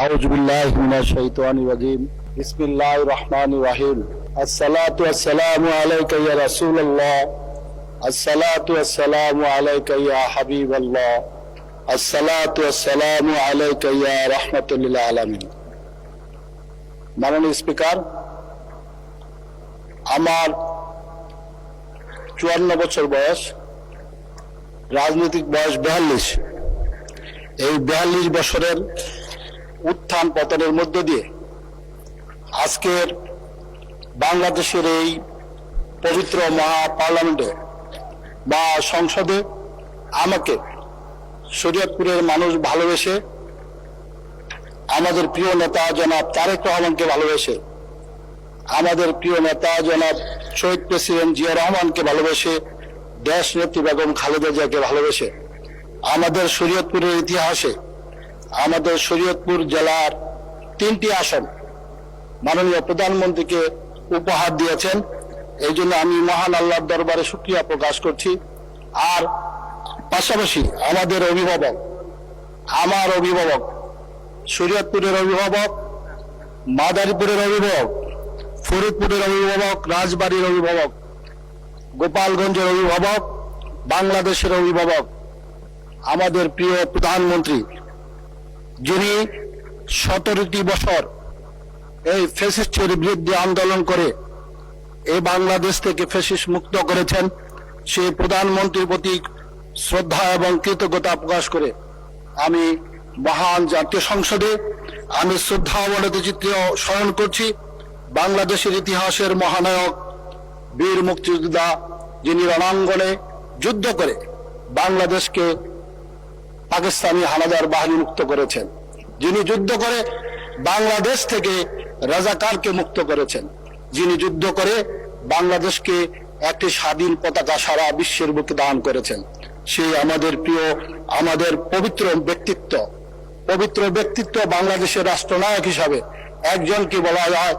আউযু বিল্লাহি মিনাশ শাইতানির রাজিম। বিসমিল্লাহির রহমানির রহিম। আসসালাতু ওয়াসসালামু আলাইকা ইয়া রাসূলুল্লাহ, আসসালাতু ওয়াসসালামু আলাইকা ইয়া হাবিবাল্লাহ, আসসালাতু ওয়াসসালামু আলাইকা ইয়া রাহমাতুল লিল আলামিন। মাননীয় স্পিকার, আমার 54 বছর বয়স, রাজনৈতিক বয়স 42। এই 42 বছরের উত্থান পতনের মধ্য দিয়ে আজকের বাংলাদেশের এই পবিত্র মহা পার্লামেন্টে বা সংসদে আমাকে শরীয়তপুরের মানুষ ভালোবেসে, আমাদের প্রিয় নেতা জনাব তারেক রহমানকে ভালোবেসে, আমাদের প্রিয় নেতা জনাব শহীদ প্রেসিডেন্ট জিয়া রহমানকে ভালোবেসে, দেশ নেত্রী বেগম খালেদা জিয়াকে ভালোবেসে আমাদের শরীয়তপুরের ইতিহাসে আমাদের শরীয়তপুর জেলার 3টি আসন মাননীয় প্রধানমন্ত্রীকে উপহার দিয়েছেন। এই জন্য আমি মহান আল্লাহর দরবারে শুকরিয়া প্রকাশ করছি। আর পাশাপাশি আমাদের অভিভাবক, আমার অভিভাবক, শরীয়তপুরের অভিভাবক, মাদারীপুরের অভিভাবক, ফরিদপুরের অভিভাবক, রাজবাড়ীর অভিভাবক, গোপালগঞ্জের অভিভাবক, বাংলাদেশের অভিভাবক, আমাদের প্রিয় প্রধানমন্ত্রী, যিনি 17টি বছর এই ফ্যাসিস্টের বিরুদ্ধে আন্দোলন করে এই বাংলাদেশ থেকে ফ্যাসিস্ট মুক্ত করেছেন, সেই প্রধানমন্ত্রীর প্রতি শ্রদ্ধা এবং কৃতজ্ঞতা প্রকাশ করে আমি মহান জাতীয় সংসদে আমি শ্রদ্ধা অবনত চিত্রে স্মরণ করছি বাংলাদেশের ইতিহাসের মহানায়ক বীর মুক্তিযোদ্ধা, যিনি রণাঙ্গনে যুদ্ধ করে বাংলাদেশকে পাকিস্তানি হানাদার বাহিনী মুক্ত করেছেন, যিনি যুদ্ধ করে বাংলাদেশ থেকে রাজাকারকে মুক্ত করেছেন, যিনি যুদ্ধ করে বাংলাদেশকে একটি স্বাধীন পতাকা সারা বিশ্বের বুকে দান করেছেন। সেই আমাদের প্রিয়, আমাদের পবিত্র ব্যক্তিত্ব বাংলাদেশের রাষ্ট্রনায়ক হিসাবে একজনকে বলা যায়,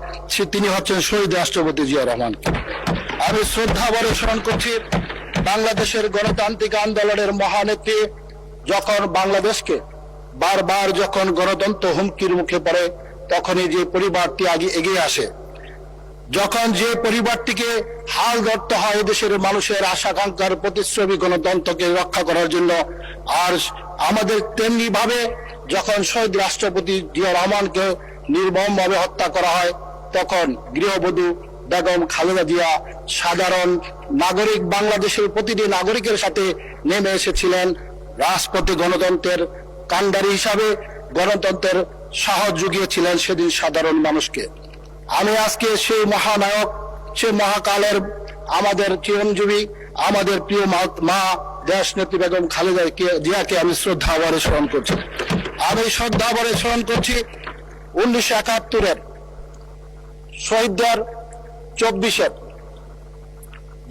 তিনি হচ্ছেন শহীদ রাষ্ট্রপতি জিয়া রহমান। আমি শ্রদ্ধা ভরে স্মরণ করছি বাংলাদেশের গণতান্ত্রিক আন্দোলনের মহানেত্রী, যখন বাংলাদেশকে বারবার যখন গণতন্ত্র হুমকির মুখে পড়ে তখনই যে পরিবারটি আগে এগিয়ে আসে, যখন যে পরিবারটিকে হাল ধরতে হয় দেশের মানুষের আশাকাঙ্ক্ষার প্রতিশ্রুতি গণতন্ত্রকে রক্ষা করার জন্য, আর আমাদের তেমনি ভাবে যখন শহীদ রাষ্ট্রপতি জিয়া রহমানকে নির্মমভাবে হত্যা করা হয়, তখন গৃহবধূ বেগম খালেদা জিয়া সাধারণ নাগরিক, বাংলাদেশের প্রতিটি নাগরিকের সাথে নেমে এসেছিলেন রাজপথে গণতন্ত্রের কান্ডারি হিসাবে, গণতন্ত্রের সাহস জুগিয়েছিলেন সেদিন সাধারণ মানুষকে। আমি আজকে সেই মহানায়ক, সেই মহাকালের আমাদের চিরঞ্জীবী, আমাদের প্রিয় মা দেশ নেত্রী বেগম খালেদা জিয়াকে আমি শ্রদ্ধা ভরে স্মরণ করছি। আমি শ্রদ্ধা ভরে স্মরণ করছি 1971-এর শহীদদের, 24-এর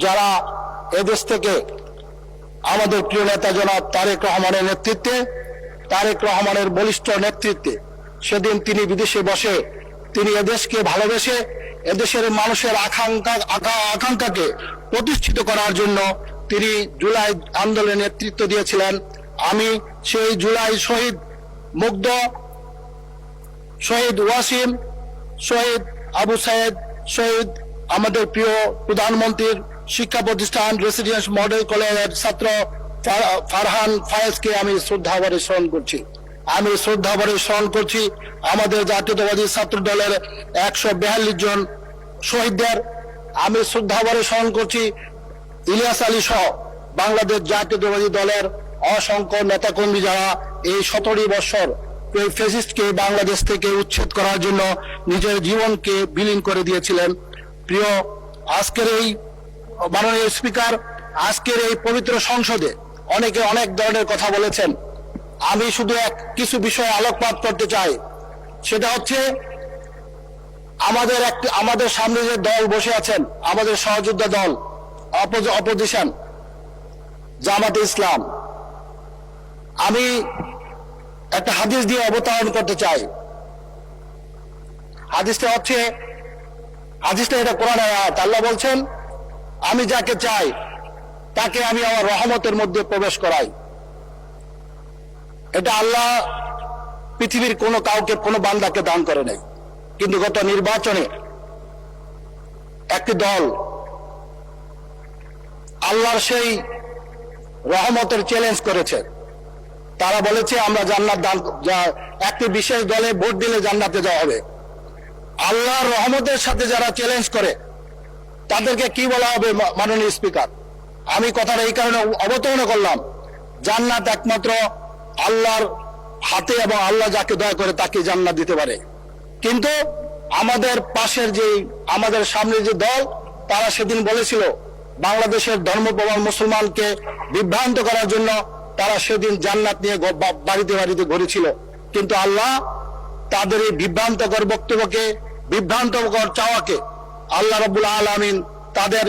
যারা এদেশ থেকে আমাদের প্রিয় নেতা জনাব তারেক রহমানের নেতৃত্বে, তারেক রহমানের বলিষ্ঠ নেতৃত্বে সেদিন তিনি বিদেশে বসে তিনি এদেশকে ভালোবেসে এদেশের মানুষের আকাঙ্ক্ষাকে প্রতিষ্ঠিত করার জন্য তিনি জুলাই আন্দোলনের নেতৃত্ব দিয়েছিলেন। আমি সেই জুলাই শহীদ মুগ্ধ, শহীদ ওয়াসিম, শহীদ আবু সাইদ, শহীদ আমাদের প্রিয় প্রধানমন্ত্রীর শিক্ষা প্রতিষ্ঠান রেসিডেন্স মডেল কলেজের ছাত্র ফারহান ফায়েজকে আমি শ্রদ্ধা ভরে স্মরণ করছি। আমি শ্রদ্ধা ভরে স্মরণ করছি আমাদের জাতীয়তাবাদী ছাত্র দলের 142 জন শহীদদের। আমি শ্রদ্ধা ভরে স্মরণ করছি ইলিয়াস আলী সহ বাংলাদেশ জাতীয়তাবাদী দলের অসংখ্য নেতাকর্মী যারা এই 17 বছর এই ফ্যাসিস্টকে বাংলাদেশ থেকে উচ্ছেদ করার জন্য নিজের জীবনকে বিলীন করে দিয়েছিলেন। প্রিয় আজকের এই মাননীয় স্পিকার, আজকের এই পবিত্র সংসদে অনেকে অনেক ধরনের কথা বলেছেন। আমি শুধু কিছু বিষয়ে আলোকপাত করতে চাই, সেটা হচ্ছে আমাদের সামনে যে দল বসে আছেন, আমাদের সহযোদ্ধা দল অপোজিশন জামাতে ইসলাম, আমি একটা হাদিস দিয়ে অবতারণ করতে চাই। হাদিসটা এটা কোরআনের আয়াত। আল্লাহ বলছেন, আমি যাকে চাই তাকে আমি আমার রহমতের মধ্যে প্রবেশ করাই। এটা আল্লাহ পৃথিবীর কোনো কাউকে কোনো বান্দাকে দান করে নাই। কিন্তু গত নির্বাচনে একটি দল আল্লাহর সেই রহমতের চ্যালেঞ্জ করেছে। তারা বলেছে আমরা জান্নাত দান, একটি বিশেষ দলে ভোট দিলে জান্নাতে যাওয়া হবে। আল্লাহর রহমতের সাথে যারা চ্যালেঞ্জ করে তাদেরকে কি বলা হবে? মাননীয় স্পিকার, আমি কথাটা এই কারণে অবতারণা করলাম, জান্নাত একমাত্র আল্লাহর হাতে এবং আল্লাহ যাকে দয়া করে তাকে জান্নাত দিতে পারে। কিন্তু আমাদের পাশের যে আমাদের সামনে যে দল, তারা সেদিন বলেছিল বাংলাদেশের ধর্মপ্রবণ মুসলমানকে বিভ্রান্ত করার জন্য তারা সেদিন জান্নাত নিয়ে বাড়িতে বাড়িতে ঘুরেছিল। কিন্তু আল্লাহ তাদের এই বিভ্রান্তকর বক্তব্যকে, বিভ্রান্তকর চাওয়াকে আল্লাহ রাব্বুল আলামিন তাদের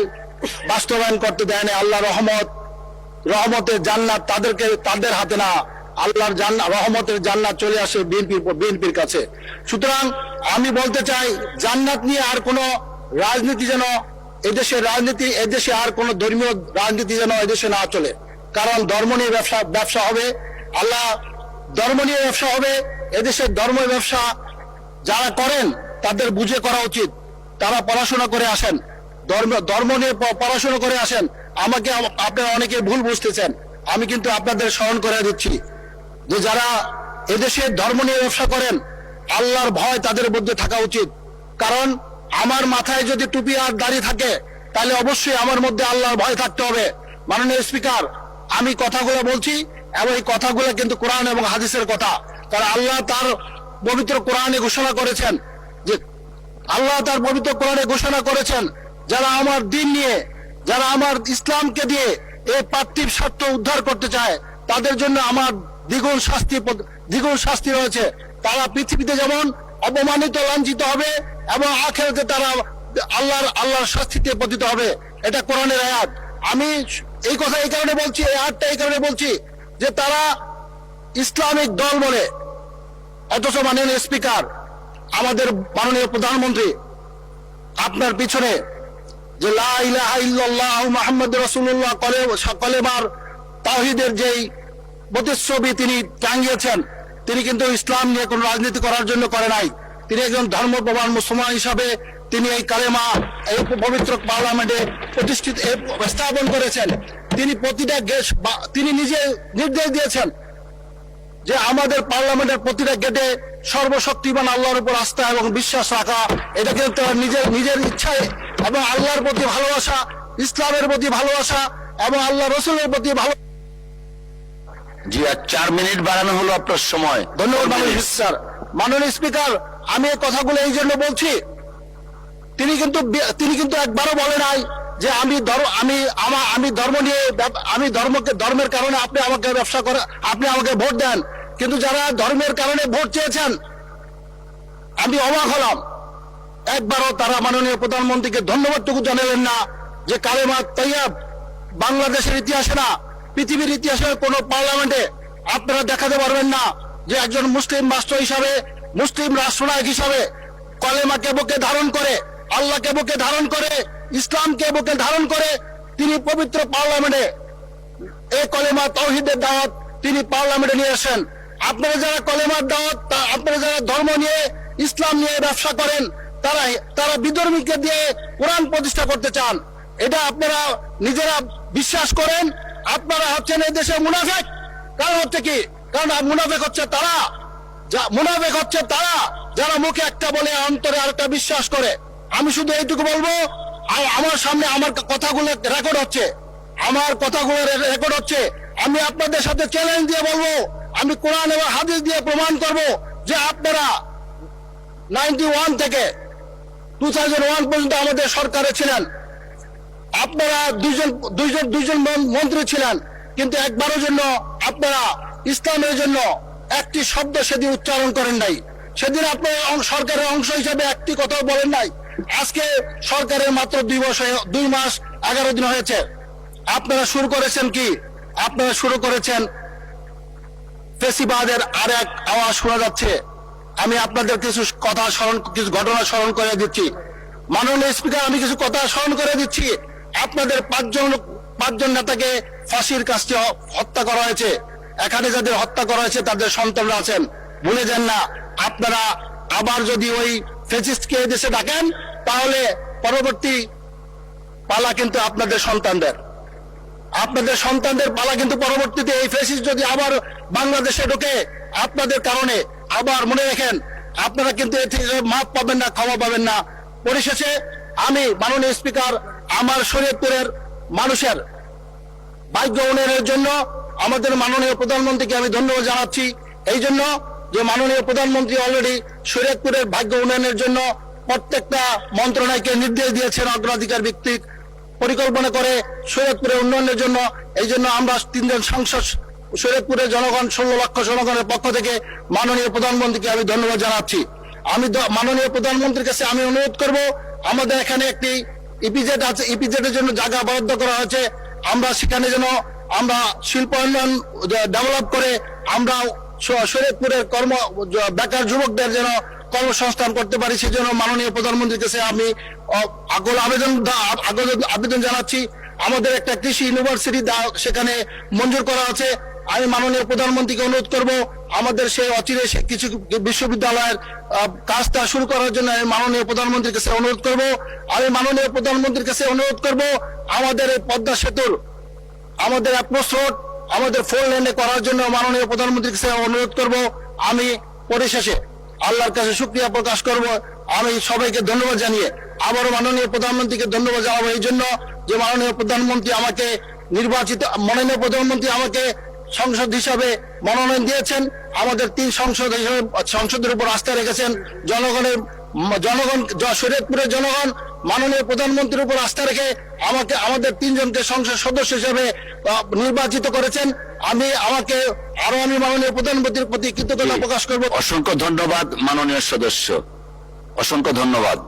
বাস্তবায়ন করতে দেয় না। আল্লাহ রহমতের জান্নাত তাদের হাতে না, আল্লাহর রহমতের জান্নাত চলে আসে বিএনপির কাছে। সুতরাং আমি বলতে চাই, জান্নাত নিয়ে আর কোনো রাজনীতি যেন এদেশে আর কোনো ধর্মীয় রাজনীতি যেন এদেশে না চলে। কারণ ধর্ম নিয়ে ব্যবসা হবে, আল্লাহ ধর্ম নিয়ে ব্যবসা হবে। এদেশের ধর্ম ব্যবসা যারা করেন তাদের বুঝে করা উচিত। তারা পড়াশোনা করে আসেন, ধর্ম নিয়ে পড়াশোনা করে আসেন। আমাকে আপনারা অনেকে ভুল বুঝতেছেন, আমি কিন্তু আপনাদের স্মরণ করে দিচ্ছি যে যারা এদেশে ধর্ম নিয়ে ব্যবসা করেন, আল্লাহর ভয় তাদের মধ্যে থাকা উচিত। কারণ আমার মাথায় যদি টুপি আর দাড়ি থাকে, তাহলে অবশ্যই আমার মধ্যে আল্লাহর ভয় থাকতে হবে। মাননীয় স্পিকার, আমি কথাগুলো বলছি এবং এই কথাগুলো কিন্তু কোরআন এবং হাদিসের কথা। কারণ আল্লাহ তার পবিত্র কোরআনে ঘোষণা করেছেন যারা আমার দিন নিয়ে, যারা আমার ইসলামকে দিয়ে এই পার্থিব স্বার্থ উদ্ধার করতে চায়, তাদের জন্য আমার দ্বিগুণ শাস্তি রয়েছে। তারা পৃথিবীতে যেমন অপমানিত, লাঞ্ছিত হবে এবং আখিরাতে তারা আল্লাহর শাস্তিতে পতিত হবে। এটা কোরআনের আয়াত। আমি এই কথা এই কারণে বলছি, এই আয়াতটা এই কারণে বলছি যে তারা ইসলামিক দল বলে, অথচ মাননীয় স্পিকার, আমাদের মাননীয় প্রধানমন্ত্রী আপনার পিছনে যে লা ইলাহা ইল্লাল্লাহ মুহাম্মাদুর রাসূলুল্লাহ কলেমার তাওহীদের যেই প্রতিচ্ছবি তিনি টাঙ্গিয়েছেন, তিনি কিন্তু ইসলাম নিয়ে কোনো রাজনীতি করার জন্য করে নাই। তিনি একজন ধর্মপ্রবণ মুসলমান হিসাবে তিনি এই কালেমা এই পবিত্র পার্লামেন্টে স্থাপন করেছেন। তিনি তিনি নিজে নির্দেশ দিয়েছেন যে আমাদের পার্লামেন্টের প্রতিটা গেটে সর্বশক্তিমান আল্লাহর উপর আস্থা এবং বিশ্বাস রাখা। এটা কিন্তু তার নিজের ইচ্ছায় এবং আল্লাহর প্রতি ভালোবাসা, ইসলামের প্রতি ভালোবাসা এবং আল্লাহ রসুলের প্রতি ভালো। জি, আর 4 মিনিট বাড়ানো হলো আপনার সময়। ধন্যবাদ মাননীয় স্পিকার। আমি এই কথাগুলো এই জন্য বলছি, তিনি কিন্তু একবারও বলে নাই যে আমি ধর্ম নিয়ে, আমি ধর্মের কারণে আপনি আমাকে ব্যবসা করে, আপনি আমাকে ভোট দেন। কিন্তু যারা ধর্মের কারণে ভোট চেয়েছেন, আমি অবাক হলাম, একবারও তারা মাননীয় প্রধানমন্ত্রীকে ধন্যবাদটুকু জানালেন না যে কালেমা তাইয়্যিব বাংলাদেশের ইতিহাসে না, পৃথিবীর ইতিহাসের কোন পার্লামেন্টে আপনারা দেখাতে পারবেন না যে একজন মুসলিম রাষ্ট্র হিসাবে, মুসলিম রাষ্ট্রনায়ক হিসাবে কলেমাকে বুকে ধারণ করে, আল্লাহকে বুকে ধারণ করে, ইসলামকে বুকে ধারণ করে তিনি পবিত্র পার্লামেন্টে এই কলেমা তাওহীদের দাওয়াত তিনি পার্লামেন্টে নিয়ে আসেন। আপনারা যারা কলেমার দাওয়াত, আপনারা যারা ধর্ম নিয়ে, ইসলাম নিয়ে ব্যবসা করেন, তারা বিধর্মীকে দিয়ে কোরআন প্রতিষ্ঠা করতে চান। এটা আপনারা নিজেরা বিশ্বাস করেন। আপনারা হচ্ছেন এই দেশে মুনাফিক। কারণ হচ্ছে কি? কারণ মুনাফিক হচ্ছে তারা যারা মুখে একটা বলে অন্তরে আরেকটা বিশ্বাস করে। আমি শুধু এইটুকু বলবো, আমার সামনে আমার কথাগুলো রেকর্ড হচ্ছে, আমি আপনাদের সাথে চ্যালেঞ্জ দিয়ে বলবো, আমি কোরআন এবং হাদিস দিয়ে প্রমাণ করব যে আপনারা 91 থেকে 2001 পর্যন্ত আমাদের সরকারে ছিলেন, আপনারা দুইজন মন্ত্রী ছিলেন, কিন্তু একবারের জন্য আপনারা ইসলামের জন্য একটি শব্দ সেদিন উচ্চারণ করেন নাই। সেদিন আপনারা সরকারের অংশ হিসাবে একটি কথাও বলেন নাই। আজকে সরকারের মাত্র 2 মাস 11 দিন হয়েছে। আপনারা শুরু করেছেন কি? আপনারা শুরু করেছেন ফেসিবাদের আর এক আওয়াজ শোনা যাচ্ছে। আমি আপনাদের কিছু ঘটনা স্মরণ করে দিচ্ছি। মাননীয় স্পিকার, আমি কিছু কথা স্মরণ করে দিচ্ছি। আপনাদের 5জন নেতাকে ফাঁসির কাছে হত্যা করা হয়েছে। এখানে যাদের হত্যা করা হয়েছে তাদের সন্তানরা আছেন। ভুলে যান না। আপনারা আবার যদি ওই ফ্যাসিস্টকে এই দেশে ডাকেন, তাহলে পরবর্তী পালা কিন্তু আপনাদের সন্তানদের পালা কিন্তু পরবর্তীতে এই ফ্যাসিস্ট যদি আবার বাংলাদেশে ঢোকে আপনাদের কারণে, আবার মনে রাখেন আপনারা কিন্তু এ থেকে মাফ পাবেন না, ক্ষমা পাবেন না। পরিশেষে আমি মাননীয় স্পিকার, আমার শরীয়তপুরের মানুষের ভাগ্য উন্নয়নের জন্য আমাদের মাননীয় প্রধানমন্ত্রীকে আমি ধন্যবাদ জানাচ্ছি। এই জন্য যে মাননীয় প্রধানমন্ত্রী অলরেডি শরীয়তপুরের ভাগ্য উন্নয়নের জন্য প্রত্যেকটা মন্ত্রণালয়কে নির্দেশ দিয়েছেন অগ্রাধিকার ভিত্তিক পরিকল্পনা করে শরীয়তপুরের উন্নয়নের জন্য। এই জন্য আমরা 3 জন সাংসদ শরীয়তপুরের জনগণ 16 লক্ষ জনগণের পক্ষ থেকে মাননীয় প্রধানমন্ত্রীকে আমি ধন্যবাদ জানাচ্ছি। আমি মাননীয় প্রধানমন্ত্রীর কাছে আমি অনুরোধ করব, আমাদের এখানে একটি ইপিজেড আছে, ইপিজেডের জন্য জায়গা বরাদ্দ করা হয়েছে। আমরা সেখানে যেন আমরা শিল্পায়ন ডেভেলপ করে আমরা শরীয়তপুরের বেকার যুবকদের যেন কর্মসংস্থান করতে পারি, সেজন্য মাননীয় প্রধানমন্ত্রীর কাছে আমি আকুল আবেদন জানাচ্ছি। আমাদের একটা কৃষি ইউনিভার্সিটি সেখানে মঞ্জুর করা আছে। আমি মাননীয় প্রধানমন্ত্রীকে অনুরোধ করব, আমাদের সেই অচিরে কিছু বিশ্ববিদ্যালয়ের কাজটা শুরু করার জন্য আমি মাননীয় প্রধানমন্ত্রীর কাছে অনুরোধ করব। আমি মাননীয় প্রধানমন্ত্রীর কাছে অনুরোধ করব, আমাদের এই পদ্মা সেতুর আমাদের অ্যাপ্রোচ রোড আমাদের 4 লেনে করার জন্য মাননীয় প্রধানমন্ত্রীর কাছে অনুরোধ করব। আমি পরিশেষে আল্লাহর কাছে শুকরিয়া প্রকাশ করব। আমি সবাইকে ধন্যবাদ জানিয়ে আবারও মাননীয় প্রধানমন্ত্রীকে ধন্যবাদ জানাবো এই জন্য যে মাননীয় প্রধানমন্ত্রী আমাকে সংসদ হিসাবে মনোনয়ন দিয়েছেন। আমাদের 3 সংসদের উপর আস্থা রেখেছেন জনগণ শরীয়তপুরের জনগণ মাননীয় প্রধানমন্ত্রীর উপর আস্থা রেখে আমাদের 3 জনকে সংসদ সদস্য হিসেবে নির্বাচিত করেছেন। আমি মাননীয় প্রধানমন্ত্রীর প্রতি কৃতজ্ঞতা প্রকাশ করব। অসংখ্য ধন্যবাদ মাননীয় সদস্য, অসংখ্য ধন্যবাদ।